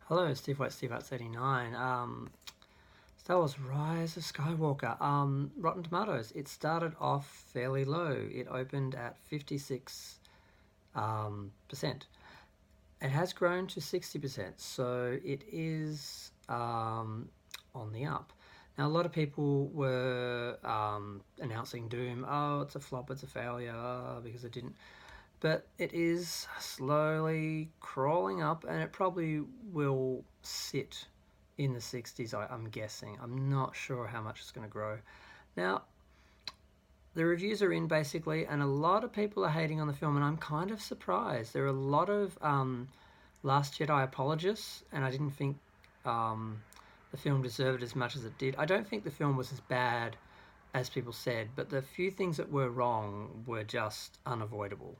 Hello, Steve White, Steve Arts 89. Star Wars Rise of Skywalker. Rotten Tomatoes. It started off fairly low. It opened at 56 percent. It has grown to 60%, so it is on the up. Now, a lot of people were announcing doom. Oh, it's a flop, it's a failure, because it didn't. But it is slowly crawling up, and it probably will sit in the 60s, I'm guessing. I'm not sure how much it's going to grow. Now, the reviews are in basically, and a lot of people are hating on the film, and I'm kind of surprised. There are a lot of Last Jedi apologists, and I didn't think the film deserved as much as it did. I don't think the film was as bad as people said, but the few things that were wrong were just unavoidable.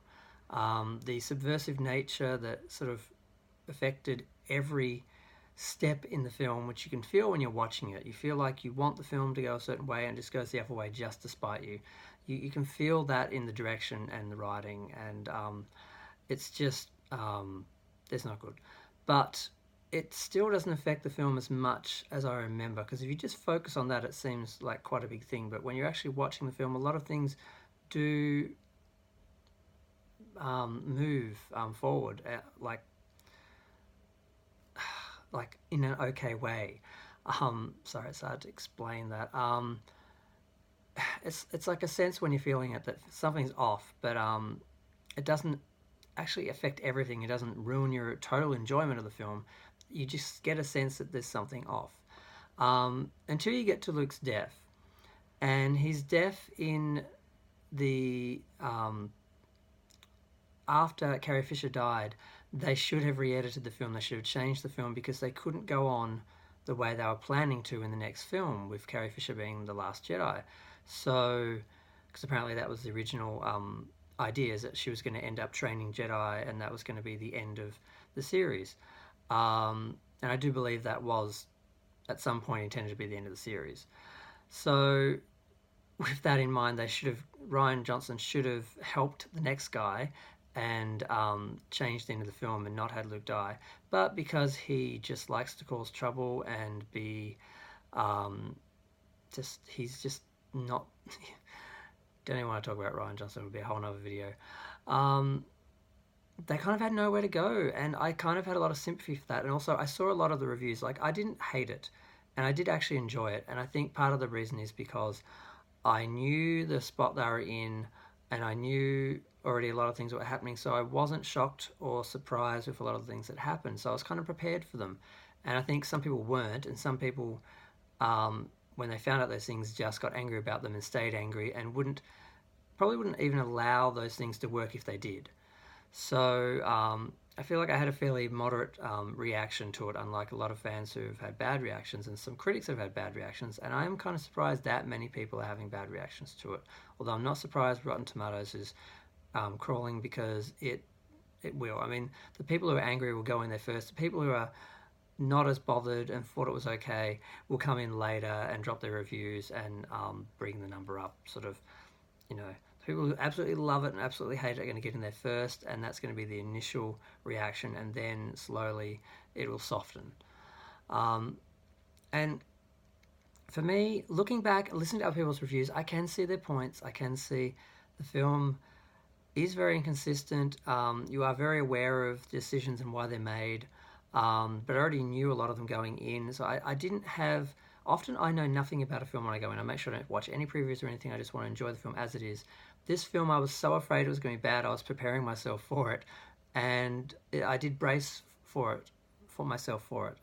The subversive nature that sort of affected every step in the film, which you can feel when you're watching it. You feel like you want the film to go a certain way and it just goes the other way just to spite you. You can feel that in the direction and the writing, and it's just it's not good. But it still doesn't affect the film as much as I remember, because if you just focus on that, it seems like quite a big thing. But when you're actually watching the film, a lot of things do move forward, like in an okay way. Sorry, it's hard to explain that. It's like a sense when you're feeling it that something's off, but it doesn't actually affect everything. It doesn't ruin your total enjoyment of the film. You just get a sense that there's something off. Until you get to Luke's death, and he's deaf in the after Carrie Fisher died, they should have re-edited the film. They should have changed the film because they couldn't go on the way they were planning to in the next film, with Carrie Fisher being the Last Jedi. So, because apparently that was the original idea, is that she was going to end up training Jedi, and that was going to be the end of the series. And I do believe that was at some point intended to be the end of the series. So, with that in mind, Rian Johnson should have helped the next guy and changed the end of the film and not had Luke die. But because he just likes to cause trouble and be he's just not. Don't even want to talk about Rian Johnson. It would be a whole other video. They kind of had nowhere to go, and I kind of had a lot of sympathy for that. And also, I saw a lot of the reviews. Like, I didn't hate it, and I did actually enjoy it. And I think part of the reason is because I knew the spot they were in, and I knew already a lot of things that were happening, so I wasn't shocked or surprised with a lot of the things that happened. So I was kind of prepared for them. And I think some people weren't, and some people, when they found out those things, just got angry about them and stayed angry and probably wouldn't even allow those things to work if they did. So I feel like I had a fairly moderate reaction to it, unlike a lot of fans who've had bad reactions and some critics have had bad reactions. And I am kind of surprised that many people are having bad reactions to it. Although I'm not surprised Rotten Tomatoes is crawling, because it will. I mean, the people who are angry will go in there first. The people who are not as bothered and thought it was okay will come in later and drop their reviews and bring the number up, sort of, you know. People who absolutely love it and absolutely hate it are going to get in there first, and that's going to be the initial reaction, and then slowly it will soften. And for me, looking back, listening to other people's reviews, I can see their points. I can see the film is very inconsistent. You are very aware of decisions and why they're made, but I already knew a lot of them going in, so I didn't have. Often I know nothing about a film when I go in. I make sure I don't watch any previews or anything. I just want to enjoy the film as it is. This film, I was so afraid it was going to be bad. I was preparing myself for it, and I did brace for myself for it.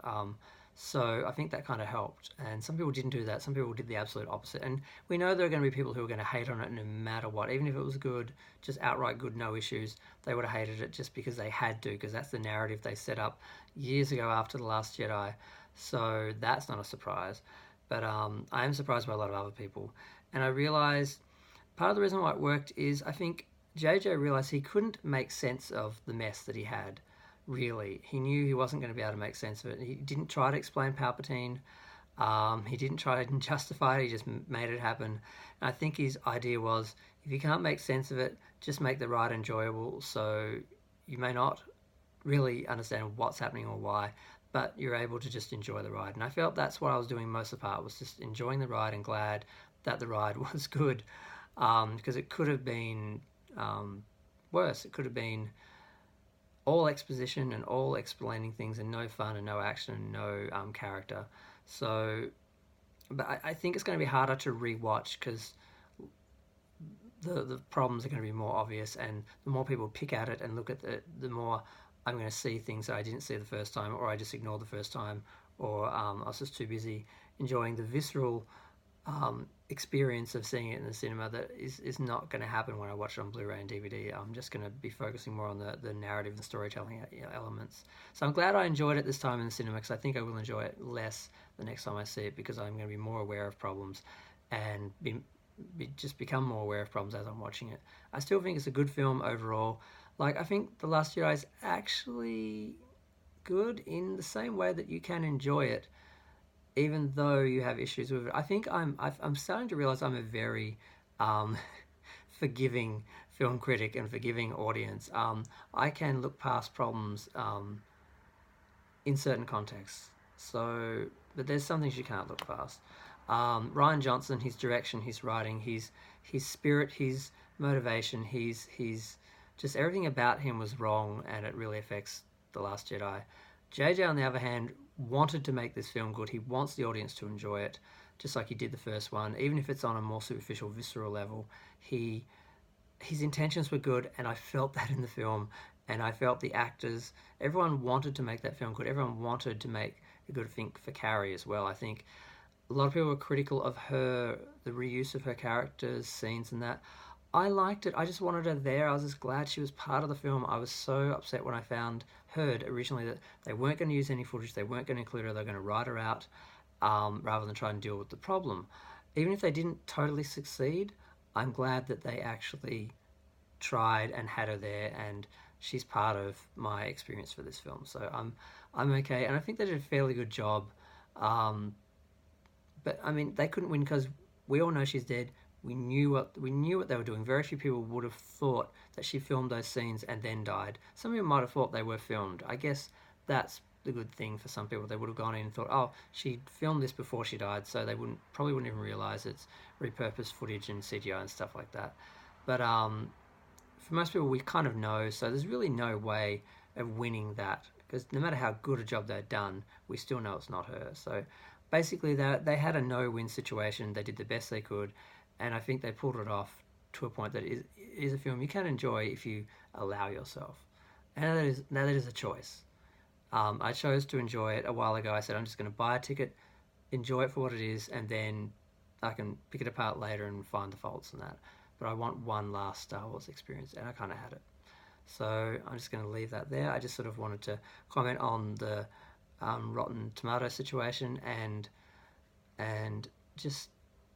So I think that kind of helped. And some people didn't do that. Some people did the absolute opposite. And we know there are going to be people who are going to hate on it no matter what. Even if it was good, just outright good, no issues, they would have hated it just because they had to, because that's the narrative they set up years ago after The Last Jedi. So that's not a surprise. But I am surprised by a lot of other people. And I realised part of the reason why it worked is I think JJ realised he couldn't make sense of the mess that he had. Really, he knew he wasn't going to be able to make sense of it. He didn't try to explain Palpatine. He didn't try to justify it. He just made it happen. And I think his idea was, if you can't make sense of it, just make the ride enjoyable. So you may not really understand what's happening or why, but you're able to just enjoy the ride. And I felt that's what I was doing most of the part, was just enjoying the ride and glad that the ride was good, because it could have been worse. It could have been all exposition and all explaining things and no fun and no action and no character. So, but I think it's going to be harder to rewatch because the problems are going to be more obvious, and the more people pick at it and look at it, the more I'm going to see things that I didn't see the first time, or I just ignored the first time, or I was just too busy enjoying the visceral experience of seeing it in the cinema that is not going to happen when I watch it on Blu-ray and DVD. I'm just going to be focusing more on the narrative and storytelling elements. So I'm glad I enjoyed it this time in the cinema, because I think I will enjoy it less the next time I see it, because I'm going to be more aware of problems and just become more aware of problems as I'm watching it. I still think it's a good film overall. Like, I think The Last Jedi is actually good in the same way that you can enjoy it even though you have issues with it. I think I'm starting to realize I'm a very um, forgiving film critic and forgiving audience. I can look past problems in certain contexts. So, but there's some things you can't look past. Rian Johnson, his direction, his writing, his spirit, his motivation, he's just everything about him was wrong, and it really affects The Last Jedi. JJ, on the other hand, wanted to make this film good. He wants the audience to enjoy it, just like he did the first one. Even if it's on a more superficial, visceral level, his intentions were good, and I felt that in the film. And I felt the actors, everyone wanted to make that film good. Everyone wanted to make a good thing for Carrie as well. I think a lot of people were critical of her, the reuse of her characters, scenes, and that. I liked it. I just wanted her there. I was just glad she was part of the film. I was so upset when I heard originally that they weren't going to use any footage. They weren't going to include her. They're going to write her out rather than try and deal with the problem. Even if they didn't totally succeed, I'm glad that they actually tried and had her there, and she's part of my experience for this film. So I'm okay, and I think they did a fairly good job. But I mean, they couldn't win because we all know she's dead. We knew what they were doing. Very few people would have thought that she filmed those scenes and then died. Some people might have thought they were filmed. I guess that's the good thing for some people. They would have gone in and thought, oh, she filmed this before she died, so they probably wouldn't even realize it's repurposed footage and CGI and stuff like that. But for most people, we kind of know, so there's really no way of winning that, because no matter how good a job they've done, we still know it's not her. So basically, they had a no-win situation. They did the best they could, and I think they pulled it off to a point that it is a film you can enjoy if you allow yourself. And that is a choice. I chose to enjoy it a while ago. I said, I'm just going to buy a ticket, enjoy it for what it is, and then I can pick it apart later and find the faults in that. But I want one last Star Wars experience, and I kind of had it. So I'm just going to leave that there. I just sort of wanted to comment on the Rotten Tomato situation and just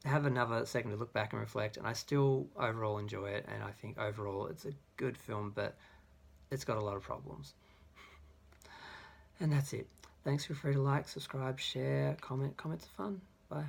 have another second to look back and reflect. And I still overall enjoy it, and I think overall it's a good film, but it's got a lot of problems. And that's it. Thanks. Feel free to like, subscribe, share, comment. Comments are fun. Bye.